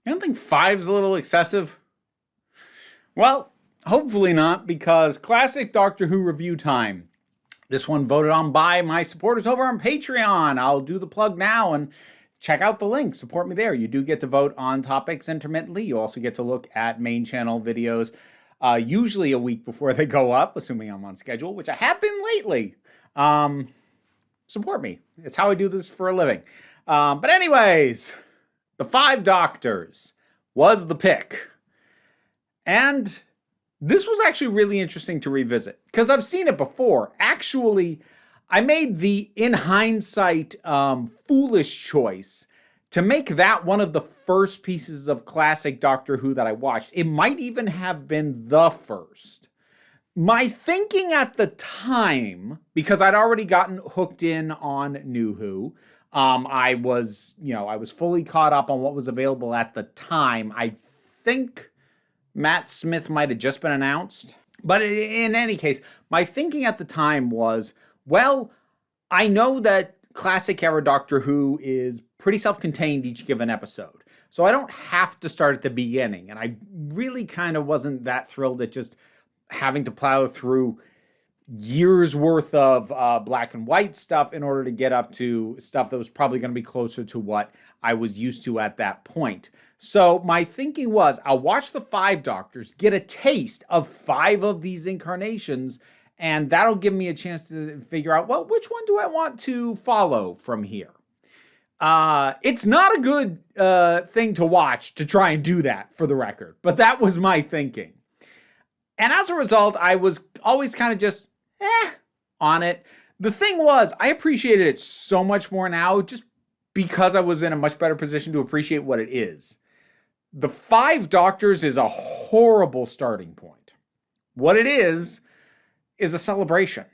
You don't think five's a little excessive? Well, hopefully not, because classic Doctor Who review time. This one voted on by my supporters over on Patreon. I'll do the plug now and check out the link. Support me there. You do get to vote on topics intermittently. You also get to look at main channel videos, usually a week before they go up, assuming I'm on schedule, which I have been lately. Support me. It's how I do this for a living. But anyways, the Five Doctors was the pick. And this was actually really interesting to revisit because I've seen it before. Actually, I made the, in hindsight, foolish choice to make that one of the first pieces of classic Doctor Who that I watched. It might even have been the first. My thinking at the time, because I'd already gotten hooked in on New Who, I was fully caught up on what was available at the time. I think Matt Smith might have just been announced. But in any case, my thinking at the time was, well, I know that classic era Doctor Who is pretty self-contained each given episode. So I don't have to start at the beginning. And I really kind of wasn't that thrilled at just having to plow through years worth of black and white stuff in order to get up to stuff that was probably going to be closer to what I was used to at that point. So my thinking was, I'll watch the Five Doctors, get a taste of 5 of these incarnations, and that'll give me a chance to figure out, well, which one do I want to follow from here? It's not a good thing to watch to try and do that, for the record, but that was my thinking. And as a result, I was always kind of just on it. The thing was, I appreciated it so much more now just because I was in a much better position to appreciate what it is. The Five Doctors is a horrible starting point. What it is a celebration.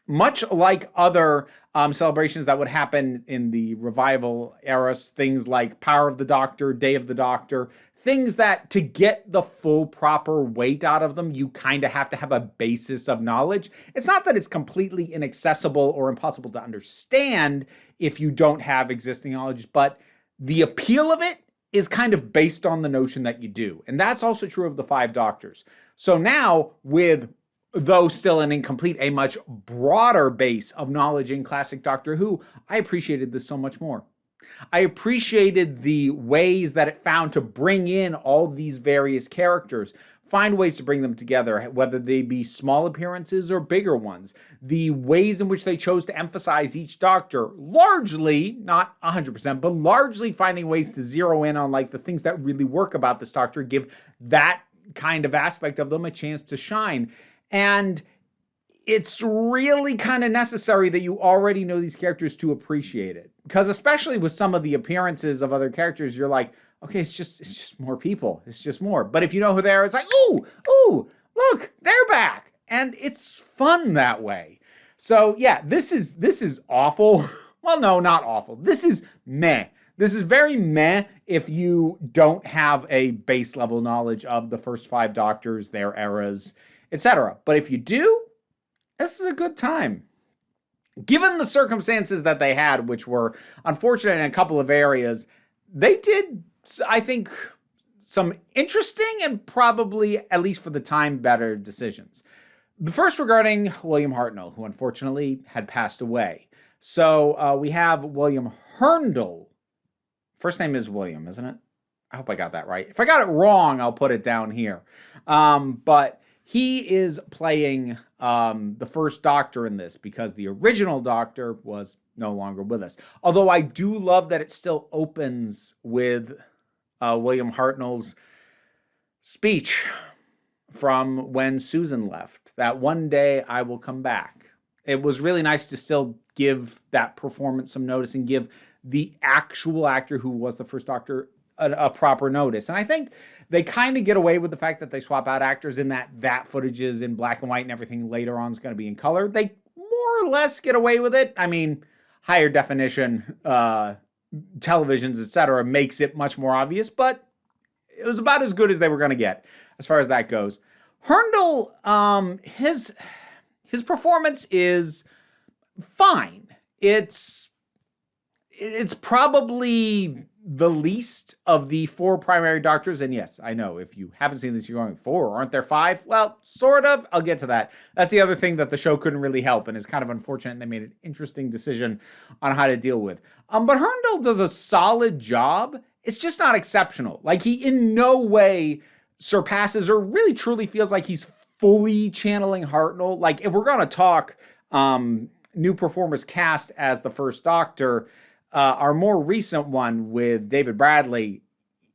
Much like other celebrations that would happen in the revival eras, things like Power of the Doctor, Day of the Doctor, things that to get the full proper weight out of them, you kind of have to have a basis of knowledge. It's not that it's completely inaccessible or impossible to understand if you don't have existing knowledge, but the appeal of it is kind of based on the notion that you do. And that's also true of the Five Doctors. So now, with, though still an incomplete, a much broader base of knowledge in classic Doctor Who, I appreciated this so much more. I appreciated the ways that it found to bring in all these various characters, find ways to bring them together, whether they be small appearances or bigger ones. The ways in which they chose to emphasize each Doctor, largely, not 100%, but largely finding ways to zero in on like the things that really work about this Doctor, give that kind of aspect of them a chance to shine. And it's really kind of necessary that you already know these characters to appreciate it. Because especially with some of the appearances of other characters, you're like, okay, it's just more people. It's just more. But if you know who they are, it's like, ooh, look, they're back. And it's fun that way. So yeah, this is awful. Well, no, not awful. This is meh. This is very meh if you don't have a base level knowledge of the first 5 Doctors, their eras, etc. But if you do, this is a good time. Given the circumstances that they had, which were unfortunate in a couple of areas, they did, I think, some interesting and probably, at least for the time, better decisions. The first regarding William Hartnell, who unfortunately had passed away. So we have William Herndl. First name is William, isn't it? I hope I got that right. If I got it wrong, I'll put it down here. But he is playing the first Doctor in this because the original Doctor was no longer with us. Although I do love that it still opens with William Hartnell's speech from when Susan left, that one day I will come back. It was really nice to still give that performance some notice and give the actual actor who was the first Doctor a proper notice. And I think they kind of get away with the fact that they swap out actors in that footage is in black and white and everything later on is going to be in color. They more or less get away with it. I mean, higher definition televisions, etc., makes it much more obvious, but it was about as good as they were going to get as far as that goes. Herndl, his performance is fine. It's it's probably the least of the 4 primary doctors. And yes, I know if you haven't seen this, you're going 4. Aren't there 5? Well, sort of. I'll get to that. That's the other thing that the show couldn't really help, and is kind of unfortunate. And they made an interesting decision on how to deal with. But Herndl does a solid job. It's just not exceptional. Like, he in no way surpasses or really truly feels like he's fully channeling Hartnell. Like, if we're going to talk new performers cast as the First Doctor, our more recent one with David Bradley,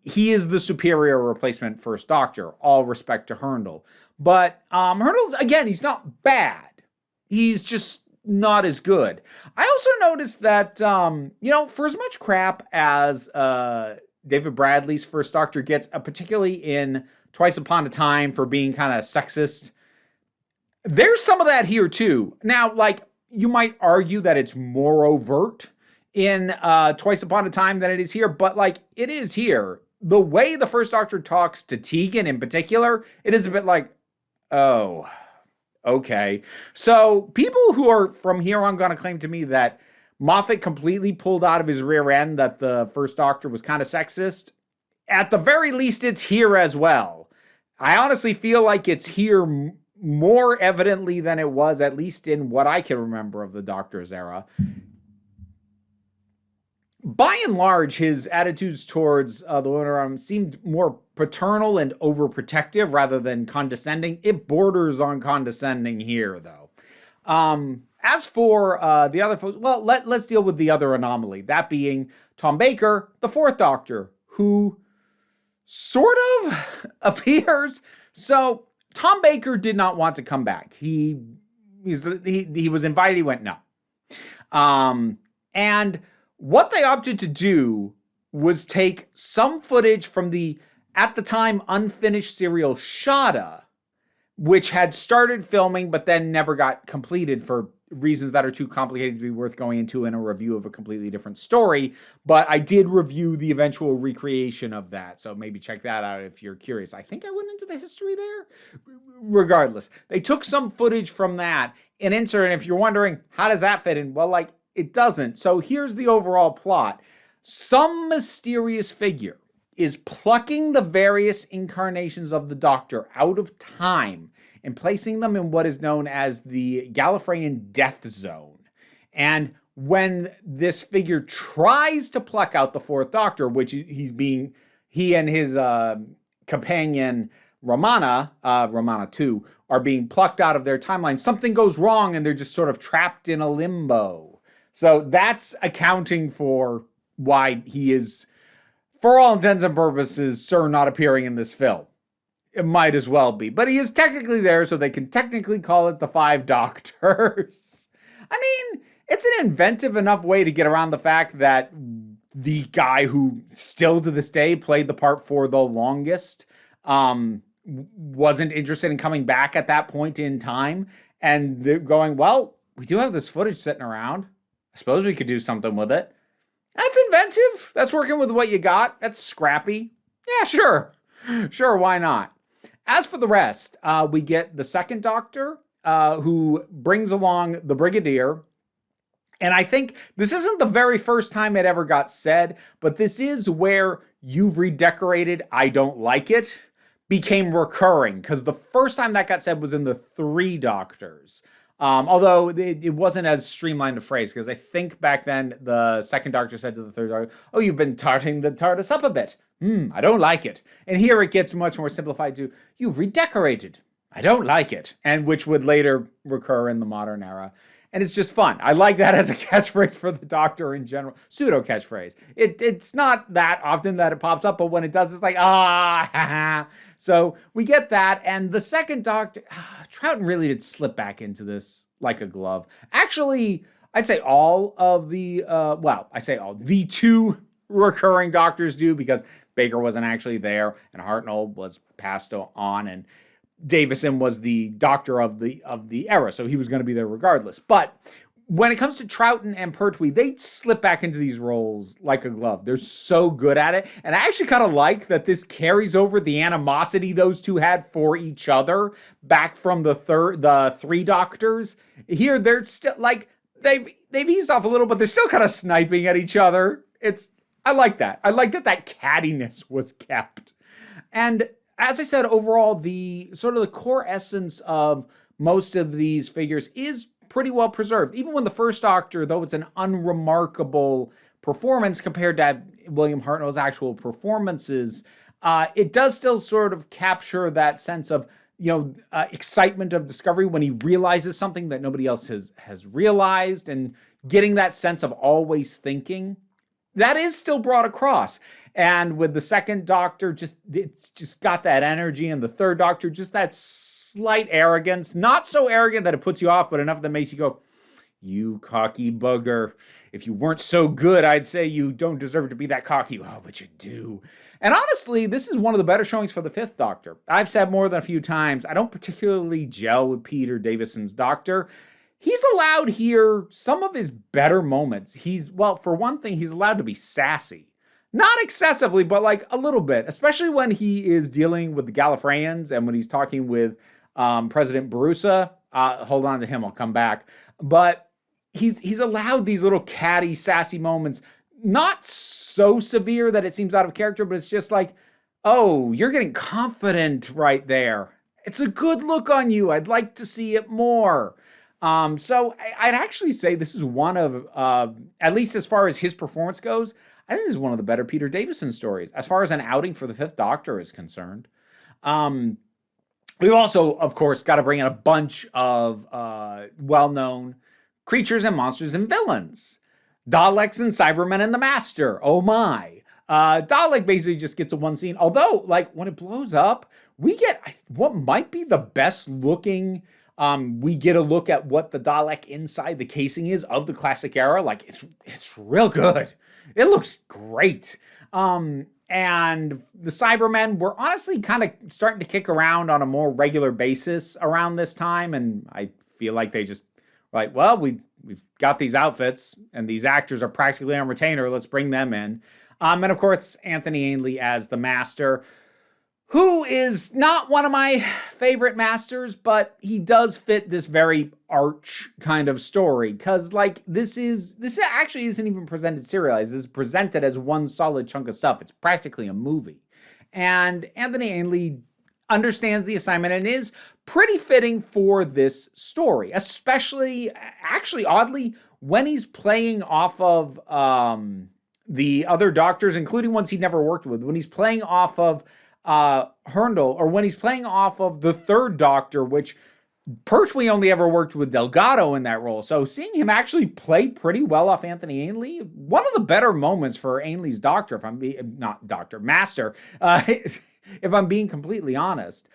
he is the superior replacement First Doctor, all respect to Herndl. But Herndl's, again, he's not bad. He's just not as good. I also noticed that, for as much crap as David Bradley's First Doctor gets, particularly in Twice Upon a Time for being kind of sexist, there's some of that here too. Now, like, you might argue that it's more overt in Twice Upon a Time than it is here, but like, it is here. The way the First Doctor talks to Tegan in particular, it is a bit like, oh, okay. So people who are from here on going to claim to me that Moffat completely pulled out of his rear end that the First Doctor was kind of sexist, at the very least, it's here as well. I honestly feel like it's here more evidently than it was, at least in what I can remember of the Doctor's era. By and large, his attitudes towards the Woman seemed more paternal and overprotective rather than condescending. It borders on condescending here, though. As for the other folks, well, let's deal with the other anomaly, that being Tom Baker, the 4th Doctor, who sort of appears. So Tom Baker did not want to come back. He was invited. He went no. And what they opted to do was take some footage from the, at the time, unfinished serial Shada, which had started filming but then never got completed for reasons that are too complicated to be worth going into in a review of a completely different story. But I did review the eventual recreation of that, so maybe check that out if you're curious. I think I went into the history there. Regardless, they took some footage from that and inserted, and if you're wondering, how does that fit in? Well, like, it doesn't. So here's the overall plot. Some mysterious figure is plucking the various incarnations of the Doctor out of time and placing them in what is known as the Gallifreyan Death Zone. And when this figure tries to pluck out the 4th Doctor, which he and his companion Romana 2, are being plucked out of their timeline, something goes wrong and they're just sort of trapped in a limbo. So that's accounting for why he is, for all intents and purposes, Sir not appearing in this film. It might as well be. But he is technically there, so they can technically call it the 5 Doctors. I mean, it's an inventive enough way to get around the fact that the guy who still to this day played the part for the longest wasn't interested in coming back at that point in time. And they're going, well, we do have this footage sitting around. I suppose we could do something with it. That's inventive. That's working with what you got. That's scrappy. Yeah, sure. Sure, why not? As for the rest, we get the 2nd Doctor, who brings along the Brigadier. And I think this isn't the very first time it ever got said, but this is where "you've redecorated, I don't like it" became recurring. Because the first time that got said was in the 3 Doctors. Although it wasn't as streamlined a phrase, because I think back then the 2nd Doctor said to the 3rd Doctor, "Oh, you've been tarting the TARDIS up a bit. I don't like it." And here it gets much more simplified to, "You've redecorated. I don't like it." And which would later recur in the modern era. And it's just fun. I like that as a catchphrase for the Doctor in general. Pseudo catchphrase. It's not that often that it pops up, but when it does, it's like, ah. So we get that. And the 2nd Doctor, Troughton really did slip back into this like a glove. Actually, I'd say all of the, the 2 recurring Doctors do, because Baker wasn't actually there and Hartnell was passed on, and Davison was the Doctor of the era, so he was going to be there regardless. But when it comes to Troughton and Pertwee, they slip back into these roles like a glove. They're so good at it. And I actually kind of like that this carries over the animosity those two had for each other back from the 3 Doctors. Here, they're still like, they've they've eased off a little, but they're still kind of sniping at each other. I like that. I like that cattiness was kept. And as I said, overall, the sort of the core essence of most of these figures is pretty well preserved. Even when the first Doctor, though it's an unremarkable performance compared to William Hartnell's actual performances, it does still sort of capture that sense of excitement of discovery when he realizes something that nobody else has realized, and getting that sense of always thinking. That is still brought across. And with the second Doctor, it's just got that energy, and the third Doctor, just that slight arrogance. Not so arrogant that it puts you off, but enough that makes you go, you cocky bugger. If you weren't so good, I'd say you don't deserve to be that cocky. Oh, but you do. And honestly, this is one of the better showings for the fifth Doctor. I've said more than a few times, I don't particularly gel with Peter Davison's Doctor. He's allowed here some of his better moments. For one thing, he's allowed to be sassy. Not excessively, but like a little bit, especially when he is dealing with the Gallifreyans and when he's talking with President Barusa. Hold on to him, I'll come back. But he's allowed these little catty, sassy moments, not so severe that it seems out of character, but it's just like, oh, you're getting confident right there. It's a good look on you. I'd like to see it more. So I'd actually say this is one of, at least as far as his performance goes, I think this is one of the better Peter Davison stories, as far as an outing for the fifth Doctor is concerned. We've also, of course, got to bring in a bunch of well-known creatures and monsters and villains. Daleks and Cybermen and the Master. Oh my. Dalek basically just gets a one scene. Although, like, when it blows up, we get what might be the best looking... we get a look at what the Dalek inside the casing is of the classic era. Like, it's real good. It looks great. And the Cybermen were honestly kind of starting to kick around on a more regular basis around this time. And I feel like they just like, well, we've got these outfits and these actors are practically on retainer. Let's bring them in. And of course, Anthony Ainley as the Master, who is not one of my favorite masters, but he does fit this very arch kind of story. Because, like, this actually isn't even presented serialized. This is presented as one solid chunk of stuff. It's practically a movie. And Anthony Ainley understands the assignment and is pretty fitting for this story. Especially, actually, oddly, when he's playing off of the other Doctors, including ones he never worked with. When he's playing off of Herndl, or when he's playing off of the third Doctor, which Pertwee only ever worked with Delgado in that role. So seeing him actually play pretty well off Anthony Ainley, one of the better moments for Ainley's Doctor, if I'm being, not Doctor, Master, if I'm being completely honest.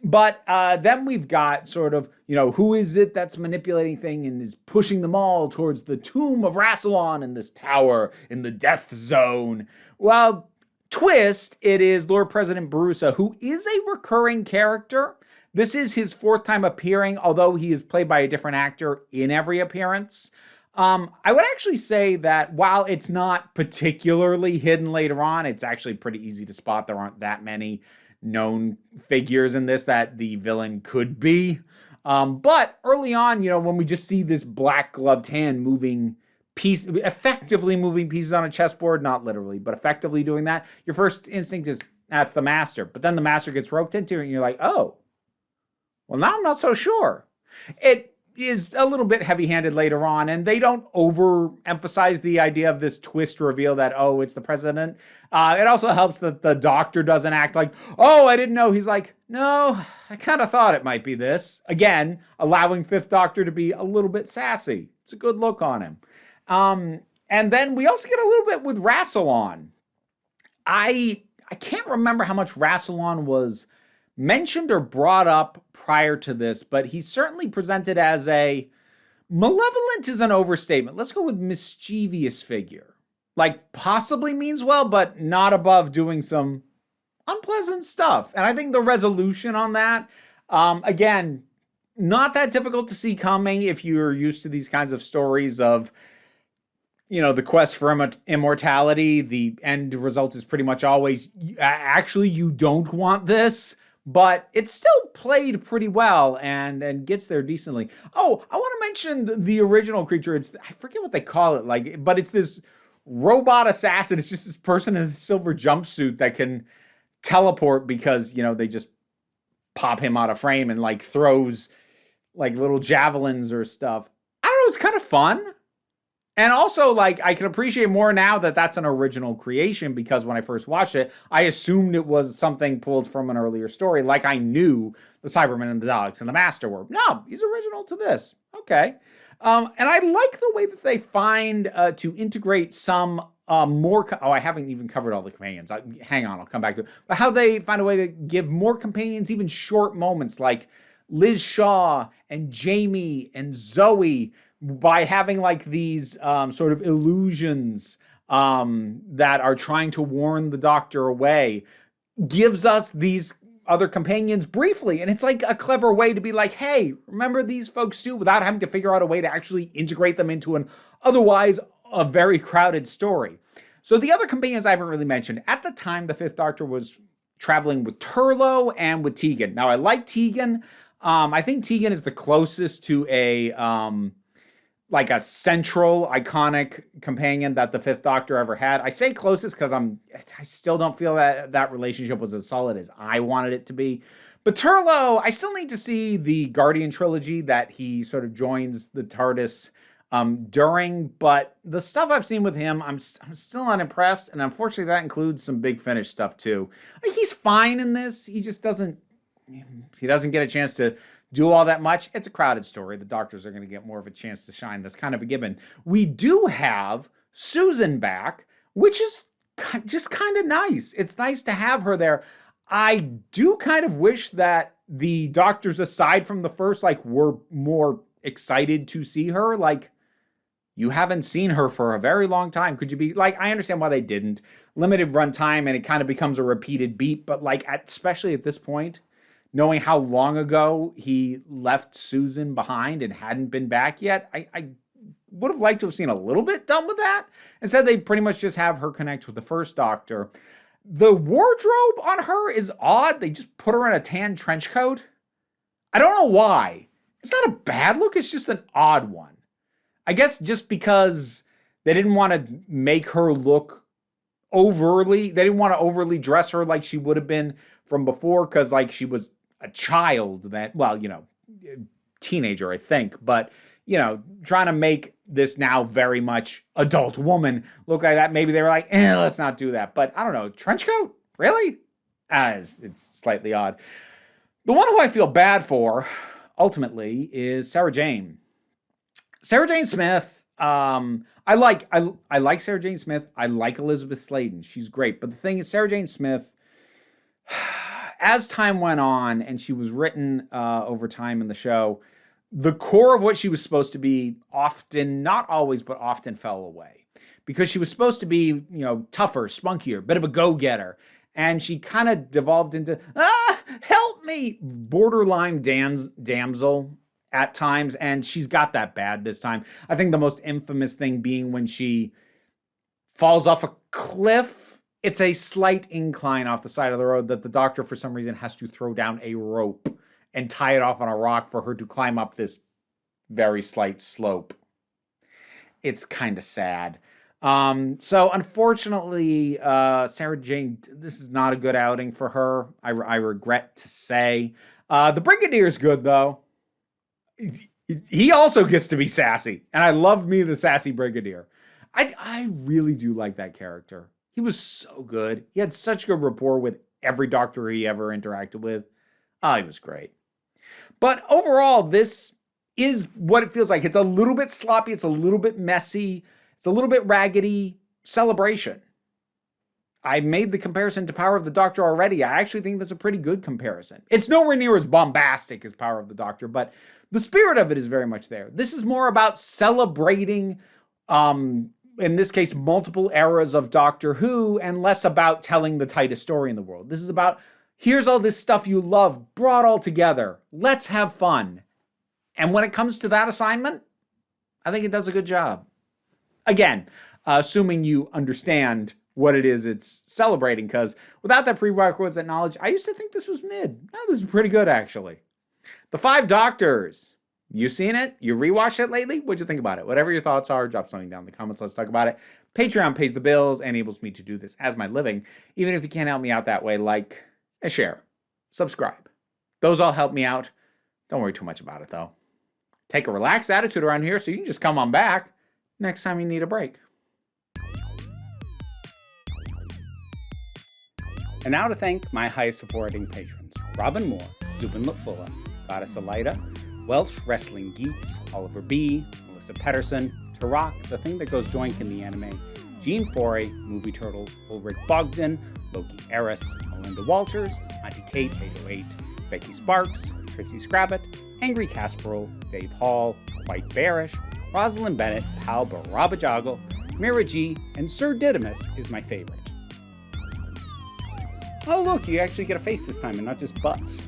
But then we've got sort of, who is it that's manipulating thing and is pushing them all towards the tomb of Rassilon in this tower in the death zone? Well, twist, it is Lord President Barusa, who is a recurring character. This is his fourth time appearing, although he is played by a different actor in every appearance. I would actually say that while it's not particularly hidden later on, it's actually pretty easy to spot. There aren't that many known figures in this that the villain could be. But early on, when we just see this black gloved hand effectively moving pieces on a chessboard, not literally, but effectively doing that, your first instinct is, that's the Master. But then the Master gets roped into it, and you're like, oh, well, now I'm not so sure. It is a little bit heavy-handed later on, and they don't overemphasize the idea of this twist reveal that, oh, it's the President. It also helps that the Doctor doesn't act like, oh, I didn't know. He's like, no, I kind of thought it might be this. Again, allowing Fifth Doctor to be a little bit sassy. It's a good look on him. And then we also get a little bit with Rassilon. I can't remember how much Rassilon was mentioned or brought up prior to this, but he's certainly presented as a malevolent is an overstatement. Let's go with mischievous figure. Like, possibly means well, but not above doing some unpleasant stuff. And I think the resolution on that, again, not that difficult to see coming if you're used to these kinds of stories of, the quest for immortality. The end result is pretty much always, actually, you don't want this, but it's still played pretty well and gets there decently. Oh, I want to mention the original creature. I forget what they call it, like, but it's this robot assassin. It's just this person in a silver jumpsuit that can teleport because, they just pop him out of frame and like throws like little javelins or stuff. I don't know, it's kind of fun. And also, like, I can appreciate more now that that's an original creation, because when I first watched it, I assumed it was something pulled from an earlier story. Like, I knew the Cybermen and the Daleks and the Master were. No, he's original to this. Okay. And I like the way that they find to integrate some more... I haven't even covered all the companions. Hang on, I'll come back to it. But how they find a way to give more companions even short moments, like Liz Shaw and Jamie and Zoe, by having like these sort of illusions that are trying to warn the Doctor away, gives us these other companions briefly. And it's like a clever way to be like, hey, remember these folks too, without having to figure out a way to actually integrate them into an otherwise a very crowded story. So the other companions I haven't really mentioned. At the time, the Fifth Doctor was traveling with Turlough and with Tegan. Now, I like Tegan. I think Tegan is the closest to a central iconic companion that the Fifth Doctor ever had. I say closest because I still don't feel that relationship was as solid as I wanted it to be. But Turlough, I still need to see the Guardian trilogy that he sort of joins the TARDIS during. But the stuff I've seen with him, I'm still unimpressed. And unfortunately, that includes some Big Finish stuff too. He's fine in this. He just doesn't get a chance to do all that much. It's a crowded story. The Doctors are going to get more of a chance to shine. That's kind of a given. We do have Susan back, which is just kind of nice. It's nice to have her there. I do kind of wish that the Doctors, aside from the first, were more excited to see her. Like, you haven't seen her for a very long time. Could you be like, I understand why they didn't. Limited runtime, and it kind of becomes a repeated beat. But especially at this point, knowing how long ago he left Susan behind and hadn't been back yet, I would have liked to have seen a little bit done with that. Instead, they pretty much just have her connect with the First Doctor. The wardrobe on her is odd. They just put her in a tan trench coat. I don't know why. It's not a bad look. It's just an odd one. I guess just because they didn't want to make her look they didn't want to overly dress her like she would have been from before, because she was a child teenager, I think, but trying to make this now very much adult woman look like that. Maybe they were like, let's not do that. But I don't know, trench coat? Really? It's slightly odd. The one who I feel bad for ultimately is Sarah Jane. Sarah Jane Smith. I like Sarah Jane Smith. I like Elizabeth Sladen. She's great. But the thing is, Sarah Jane Smith, as time went on and she was written over time in the show, the core of what she was supposed to be often, not always, but often fell away. Because she was supposed to be, tougher, spunkier, bit of a go-getter. And she kind of devolved into, help me, borderline damsel at times. And she's got that bad this time. I think the most infamous thing being when she falls off a cliff. It's a slight incline off the side of the road that the Doctor, for some reason, has to throw down a rope and tie it off on a rock for her to climb up this very slight slope. It's kind of sad. So unfortunately, Sarah Jane, this is not a good outing for her. I regret to say. The Brigadier's good, though. He also gets to be sassy. And I love me the sassy Brigadier. I really do like that character. He was so good. He had such good rapport with every Doctor he ever interacted with. He was great. But overall, this is what it feels like. It's a little bit sloppy. It's a little bit messy. It's a little bit raggedy. Celebration. I made the comparison to Power of the Doctor already. I actually think that's a pretty good comparison. It's nowhere near as bombastic as Power of the Doctor, but the spirit of it is very much there. This is more about celebrating, in this case, multiple eras of Doctor Who, and less about telling the tightest story in the world. This is about, here's all this stuff you love, brought all together. Let's have fun. And when it comes to that assignment, I think it does a good job. Again, assuming you understand what it is it's celebrating, because without that prerequisite knowledge, I used to think this was mid. Now this is pretty good, actually. The Five Doctors. You seen it? You rewatched it lately? What'd you think about it? Whatever your thoughts are, drop something down in the comments. Let's talk about it. Patreon pays the bills and enables me to do this as my living. Even if you can't help me out that way, like and share, subscribe. Those all help me out. Don't worry too much about it, though. Take a relaxed attitude around here so you can just come on back next time you need a break. And now to thank my highest supporting patrons: Robin Moore, Zubin Lutfula, Goddess Elida, Welsh Wrestling Geeks, Oliver B., Melissa Pedersen, Tarak, The Thing That Goes Doink in the Anime, Gene Foray, Movie Turtle, Ulrich Bogdan, Loki Eris, Melinda Walters, Auntie Kate 808, Becky Sparks, Trixie Scrabbit, Angry Casperel, Dave Hall, White Bearish, Rosalind Bennett, Pal Barabajagal, Mira G, and Sir Didymus is my favorite. Oh look, you actually get a face this time and not just butts.